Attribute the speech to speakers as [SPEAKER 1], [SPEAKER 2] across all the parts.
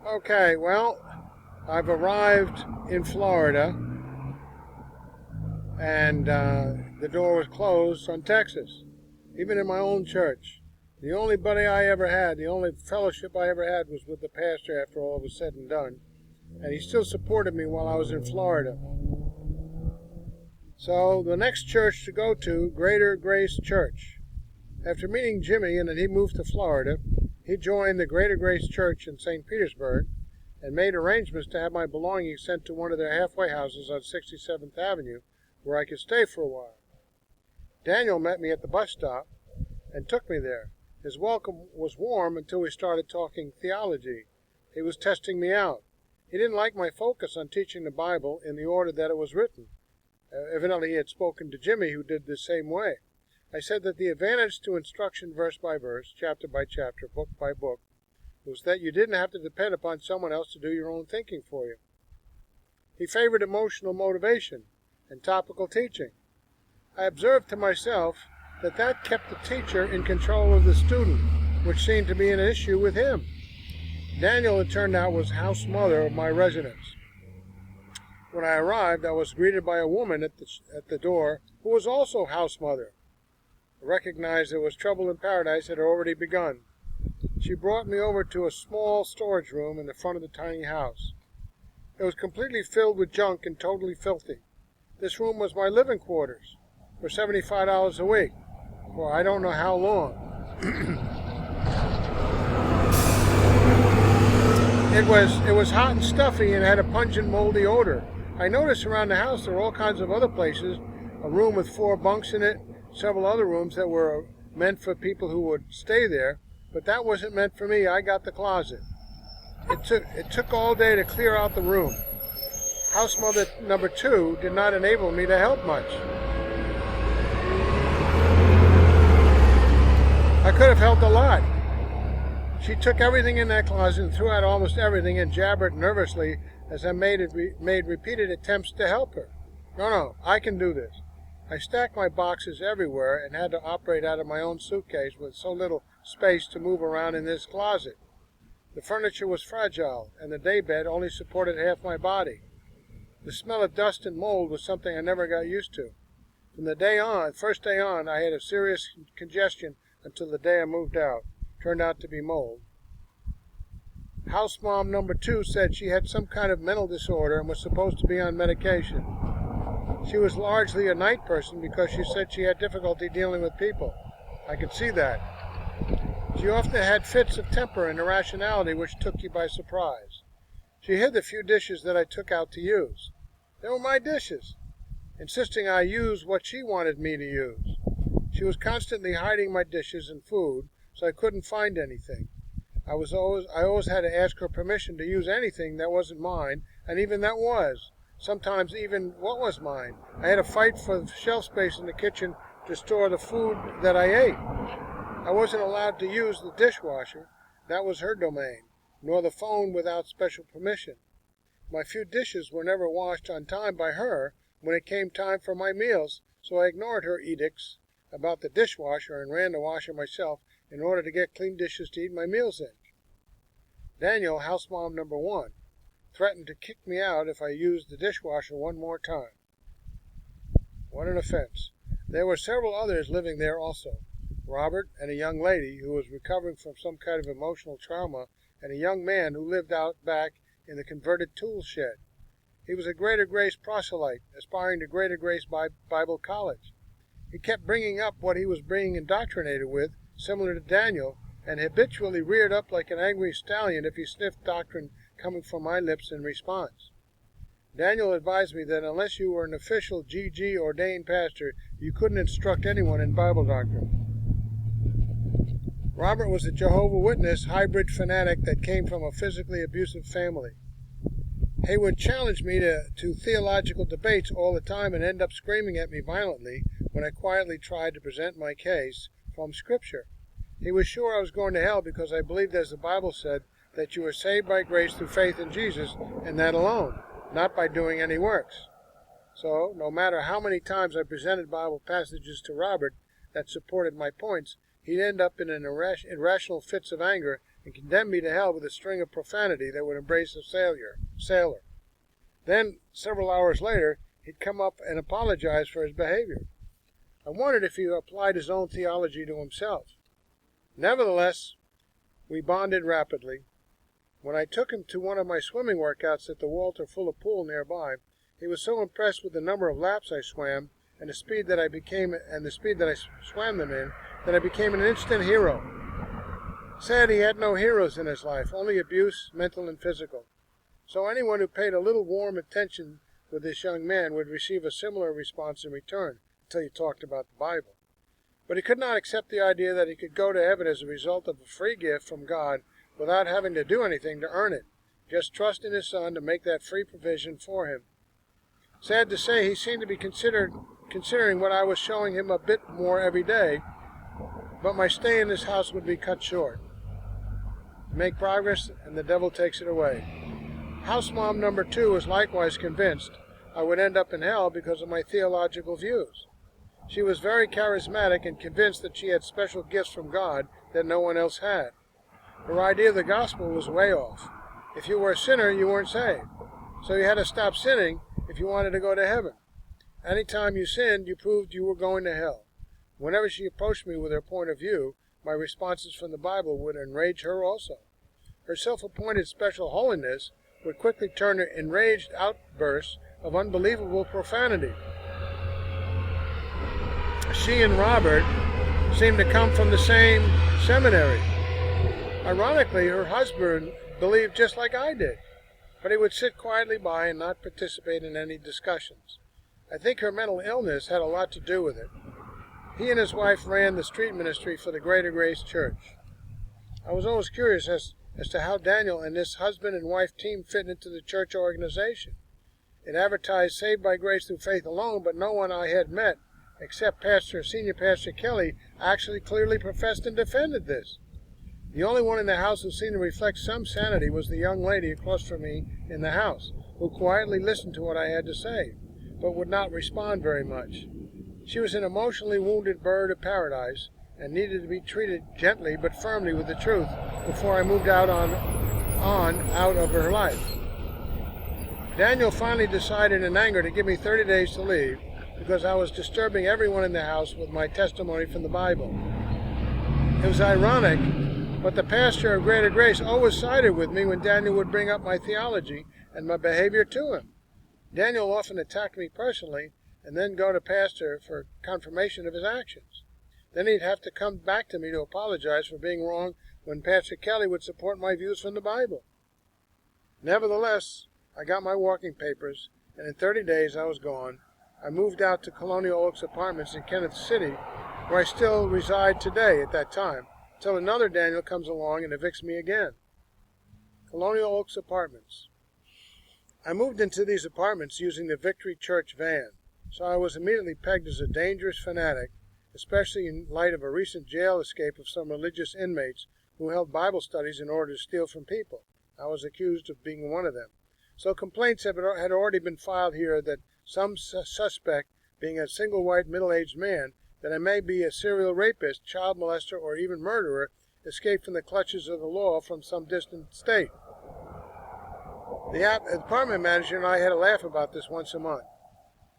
[SPEAKER 1] Okay, well, I've arrived in Florida, and the door was closed on Texas, even in my own church. The only buddy I ever had, the only fellowship I ever had was with the pastor after all was said and done, and he still supported me while I was in Florida. So the next church to go to, Greater Grace Church. After meeting Jimmie and then he moved to Florida, he joined the Greater Grace Church in St. Petersburg and made arrangements to have my belongings sent to one of their halfway houses on 67th Avenue where I could stay for a while. Daniel met me at the bus stop and took me there. His welcome was warm until we started talking theology. He was testing me out. He didn't like my focus on teaching the Bible in the order that it was written. Evidently he had spoken to Jimmie, who did the same way. I said that the advantage to instruction verse by verse, chapter by chapter, book by book, was that you didn't have to depend upon someone else to do your own thinking for you. He favored emotional motivation and topical teaching. I observed to myself that kept the teacher in control of the student, which seemed to be an issue with him. Daniel, it turned out, was house mother of my residence. When I arrived, I was greeted by a woman at the door who was also house mother. I recognized there was trouble in paradise had already begun. She brought me over to a small storage room in the front of the tiny house. It was completely filled with junk and totally filthy. This room was my living quarters for $75 a week for I don't know how long. It was hot and stuffy and had a pungent, moldy odor. I noticed around the house there were all kinds of other places, a room with 4 bunks in it, several other rooms that were meant for people who would stay there, but that wasn't meant for me. I got the closet. It took all day to clear out the room. House mother number 2 did not enable me to help much. I could have helped a lot. She took everything in that closet and threw out almost everything and jabbered nervously as I made repeated attempts to help her. No, I can do this. I stacked my boxes everywhere and had to operate out of my own suitcase with so little space to move around in this closet. The furniture was fragile, and the daybed only supported half my body. The smell of dust and mold was something I never got used to. From the first day on, I had a serious congestion until the day I moved out. Turned out to be mold. House mom number 2 said she had some kind of mental disorder and was supposed to be on medication. She was largely a night person because she said she had difficulty dealing with people. I could see that. She often had fits of temper and irrationality which took you by surprise. She hid the few dishes that I took out to use. They were my dishes, insisting I use what she wanted me to use. She was constantly hiding my dishes and food, so I couldn't find anything. I always had to ask her permission to use anything that wasn't mine, and even that was. Sometimes even what was mine. I had to fight for shelf space in the kitchen to store the food that I ate. I wasn't allowed to use the dishwasher. That was her domain, nor the phone without special permission. My few dishes were never washed on time by her when it came time for my meals, so I ignored her edicts about the dishwasher and ran to wash it myself in order to get clean dishes to eat my meals in. Daniel, house mom number 1, threatened to kick me out if I used the dishwasher one more time. What an offense. There were several others living there also. Robert and a young lady who was recovering from some kind of emotional trauma, and a young man who lived out back in the converted tool shed. He was a Greater Grace proselyte, aspiring to Greater Grace Bible College. He kept bringing up what he was being indoctrinated with, similar to Daniel, and habitually reared up like an angry stallion if he sniffed doctrine coming from my lips in response. Daniel advised me that unless you were an official GG ordained pastor, you couldn't instruct anyone in Bible doctrine. Robert was a Jehovah's Witness hybrid fanatic that came from a physically abusive family. He would challenge me to theological debates all the time and end up screaming at me violently when I quietly tried to present my case from Scripture. He was sure I was going to hell because I believed, as the Bible said, that you are saved by grace through faith in Jesus and that alone, not by doing any works. So, no matter how many times I presented Bible passages to Robert that supported my points, he'd end up in irrational fits of anger and condemn me to hell with a string of profanity that would embrace a sailor. Then, several hours later, he'd come up and apologize for his behavior. I wondered if he applied his own theology to himself. Nevertheless, we bonded rapidly. When I took him to one of my swimming workouts at the Walter Fuller pool nearby, he was so impressed with the number of laps I swam and the speed that I swam them in that I became an instant hero. Said he had no heroes in his life, only abuse, mental and physical. So anyone who paid a little warm attention with this young man would receive a similar response in return until you talked about the Bible. But he could not accept the idea that he could go to heaven as a result of a free gift from God without having to do anything to earn it, just trust in his Son to make that free provision for him. Sad to say, he seemed to be considering what I was showing him a bit more every day, but my stay in this house would be cut short. Make progress, and the devil takes it away. House mom number 2 was likewise convinced I would end up in hell because of my theological views. She was very charismatic and convinced that she had special gifts from God that no one else had. Her idea of the gospel was way off. If you were a sinner, you weren't saved. So you had to stop sinning if you wanted to go to heaven. Any time you sinned, you proved you were going to hell. Whenever she approached me with her point of view, my responses from the Bible would enrage her also. Her self-appointed special holiness would quickly turn to enraged outbursts of unbelievable profanity. She and Robert seemed to come from the same seminary. Ironically, her husband believed just like I did, but he would sit quietly by and not participate in any discussions. I think her mental illness had a lot to do with it. He and his wife ran the street ministry for the Greater Grace Church. I was always curious as to how Daniel and this husband and wife team fit into the church organization. It advertised saved by grace through faith alone, but no one I had met, except Senior Pastor Kelley, actually clearly professed and defended this. The only one in the house who seemed to reflect some sanity was the young lady across from me in the house, who quietly listened to what I had to say, but would not respond very much. She was an emotionally wounded bird of paradise and needed to be treated gently but firmly with the truth before I moved out of her life. Daniel finally decided in anger to give me 30 days to leave because I was disturbing everyone in the house with my testimony from the Bible. It was ironic, but the pastor of Greater Grace always sided with me when Daniel would bring up my theology and my behavior to him. Daniel often attacked me personally and then go to pastor for confirmation of his actions. Then he'd have to come back to me to apologize for being wrong when Pastor Kelley would support my views from the Bible. Nevertheless, I got my walking papers, and in 30 days I was gone. I moved out to Colonial Oaks Apartments in Kenneth City, where I still reside today at that time, until another Daniel comes along and evicts me again. Colonial Oaks Apartments. I moved into these apartments using the Victory Church van, so I was immediately pegged as a dangerous fanatic, especially in light of a recent jail escape of some religious inmates who held Bible studies in order to steal from people. I was accused of being one of them. So complaints had already been filed here that some suspect, being a single white middle-aged man, that I may be a serial rapist, child molester, or even murderer, escaped from the clutches of the law from some distant state. The apartment manager and I had a laugh about this once a month.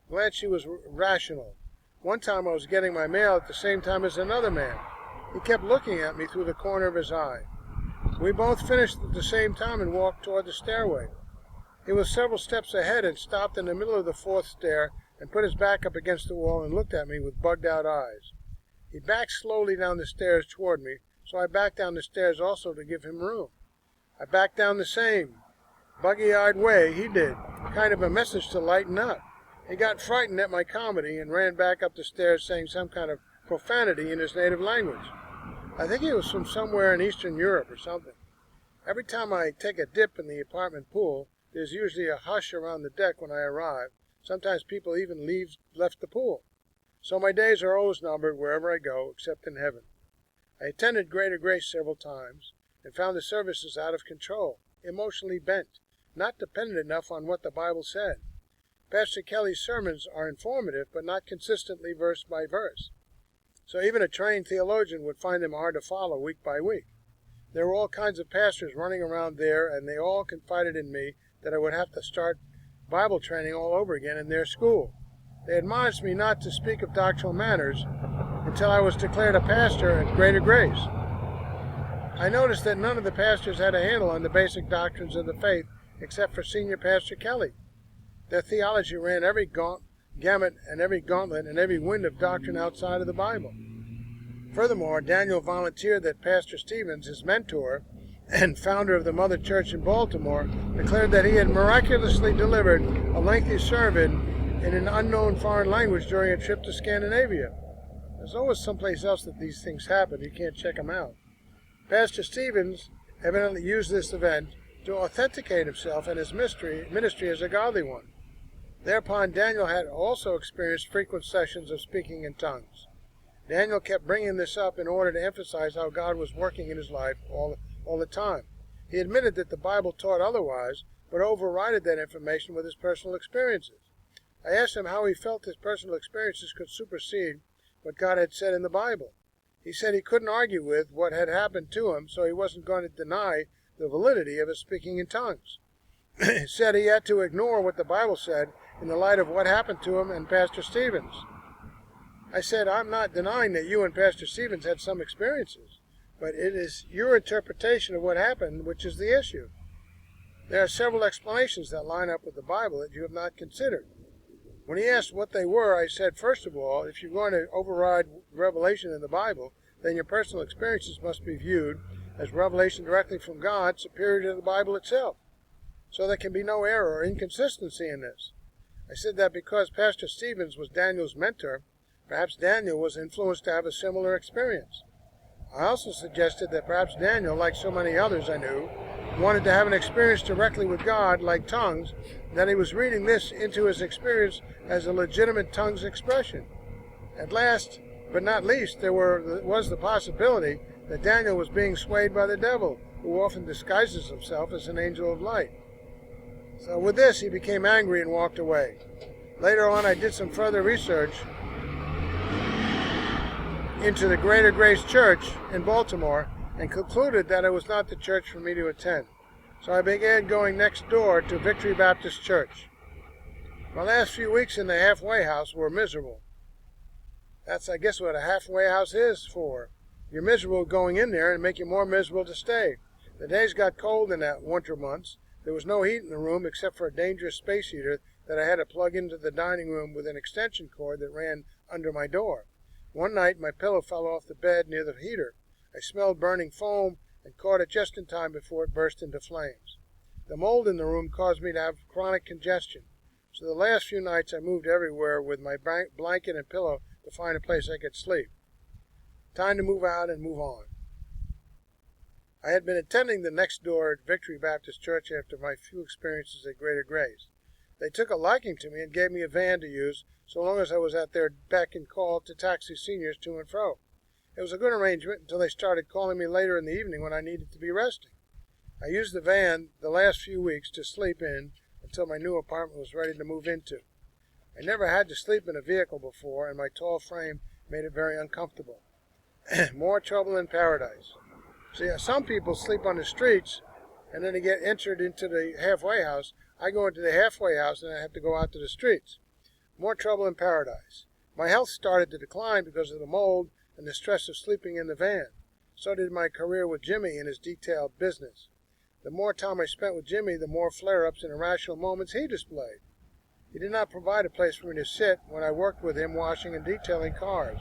[SPEAKER 1] Glad she was rational. One time I was getting my mail at the same time as another man. He kept looking at me through the corner of his eye. We both finished at the same time and walked toward the stairway. He was several steps ahead and stopped in the middle of the 4th stair and put his back up against the wall and looked at me with bugged-out eyes. He backed slowly down the stairs toward me, so I backed down the stairs also to give him room. I backed down the same buggy-eyed way he did, kind of a message to lighten up. He got frightened at my comedy and ran back up the stairs saying some kind of profanity in his native language. I think he was from somewhere in Eastern Europe or something. Every time I take a dip in the apartment pool, there's usually a hush around the deck when I arrive. Sometimes people even left the pool. So my days are always numbered wherever I go, except in heaven. I attended Greater Grace several times and found the services out of control, emotionally bent, not dependent enough on what the Bible said. Pastor Kelley's sermons are informative, but not consistently verse by verse. So even a trained theologian would find them hard to follow week by week. There were all kinds of pastors running around there, and they all confided in me that I would have to start Bible training all over again in their school. They admonished me not to speak of doctrinal matters until I was declared a pastor at Greater Grace. I noticed that none of the pastors had a handle on the basic doctrines of the faith except for Senior Pastor Kelley. Their theology ran every gamut and every gauntlet and every wind of doctrine outside of the Bible. Furthermore, Daniel volunteered that Pastor Stevens, his mentor and founder of the Mother Church in Baltimore, declared that he had miraculously delivered a lengthy sermon in an unknown foreign language during a trip to Scandinavia. There's always someplace else that these things happen. You can't check them out. Pastor Stevens evidently used this event to authenticate himself and his ministry as a godly one. Thereupon, Daniel had also experienced frequent sessions of speaking in tongues. Daniel kept bringing this up in order to emphasize how God was working in his life all the time. He admitted that the Bible taught otherwise, but overrided that information with his personal experiences. I asked him how he felt his personal experiences could supersede what God had said in the Bible. He said he couldn't argue with what had happened to him, so he wasn't going to deny the validity of his speaking in tongues. He said he had to ignore what the Bible said in the light of what happened to him and Pastor Stevens. I said, I'm not denying that you and Pastor Stevens had some experiences, but it is your interpretation of what happened which is the issue. There are several explanations that line up with the Bible that you have not considered. When he asked what they were, I said, first of all, if you're going to override revelation in the Bible, then your personal experiences must be viewed as revelation directly from God, superior to the Bible itself. So there can be no error or inconsistency in this. I said that because Pastor Stevens was Daniel's mentor, perhaps Daniel was influenced to have a similar experience. I also suggested that perhaps Daniel, like so many others I knew, wanted to have an experience directly with God, like tongues, and that he was reading this into his experience as a legitimate tongues expression. At last, but not least, there was the possibility that Daniel was being swayed by the devil, who often disguises himself as an angel of light. So with this, he became angry and walked away. Later on, I did some further research into the Greater Grace Church in Baltimore and concluded that it was not the church for me to attend. So I began going next door to Victory Baptist Church. My last few weeks in the halfway house were miserable. That's, I guess, what a halfway house is for. You're miserable going in there and make you more miserable to stay. The days got cold in that winter months. There was no heat in the room except for a dangerous space heater that I had to plug into the dining room with an extension cord that ran under my door. One night, my pillow fell off the bed near the heater. I smelled burning foam and caught it just in time before it burst into flames. The mold in the room caused me to have chronic congestion, so the last few nights I moved everywhere with my blanket and pillow to find a place I could sleep. Time to move out and move on. I had been attending the next door at Victory Baptist Church after my few experiences at Greater Grace. They took a liking to me and gave me a van to use so long as I was at their beck and call to taxi seniors to and fro. It was a good arrangement until they started calling me later in the evening when I needed to be resting. I used the van the last few weeks to sleep in until my new apartment was ready to move into. I never had to sleep in a vehicle before, and my tall frame made it very uncomfortable. More trouble in paradise. See, some people sleep on the streets, and then they get entered into the halfway house. I go into the halfway house, and I have to go out to the streets. More trouble in paradise. My health started to decline because of the mold and the stress of sleeping in the van. So did my career with Jimmie in his detailed business. The more time I spent with Jimmie, the more flare-ups and irrational moments he displayed. He did not provide a place for me to sit when I worked with him washing and detailing cars.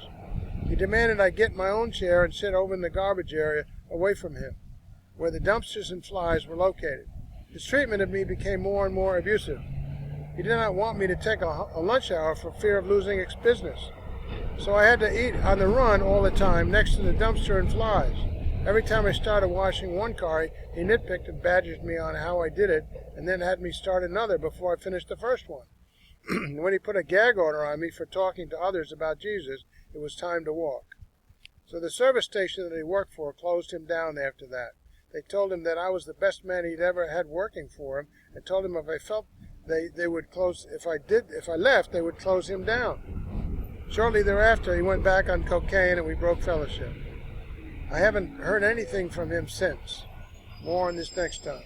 [SPEAKER 1] He demanded I get my own chair and sit over in the garbage area away from him, where the dumpsters and flies were located. His treatment of me became more and more abusive. He did not want me to take a lunch hour for fear of losing business. So I had to eat on the run all the time next to the dumpster and flies. Every time I started washing one car, he nitpicked and badgered me on how I did it, and then had me start another before I finished the first one. When he put a gag order on me for talking to others about Jesus, it was time to walk. So the service station that he worked for closed him down after that. They told him that I was the best man he'd ever had working for him, and told him if I felt they would close, if I left, they would close him down. Shortly thereafter, he went back on cocaine, and we broke fellowship. I haven't heard anything from him since. More on this next time.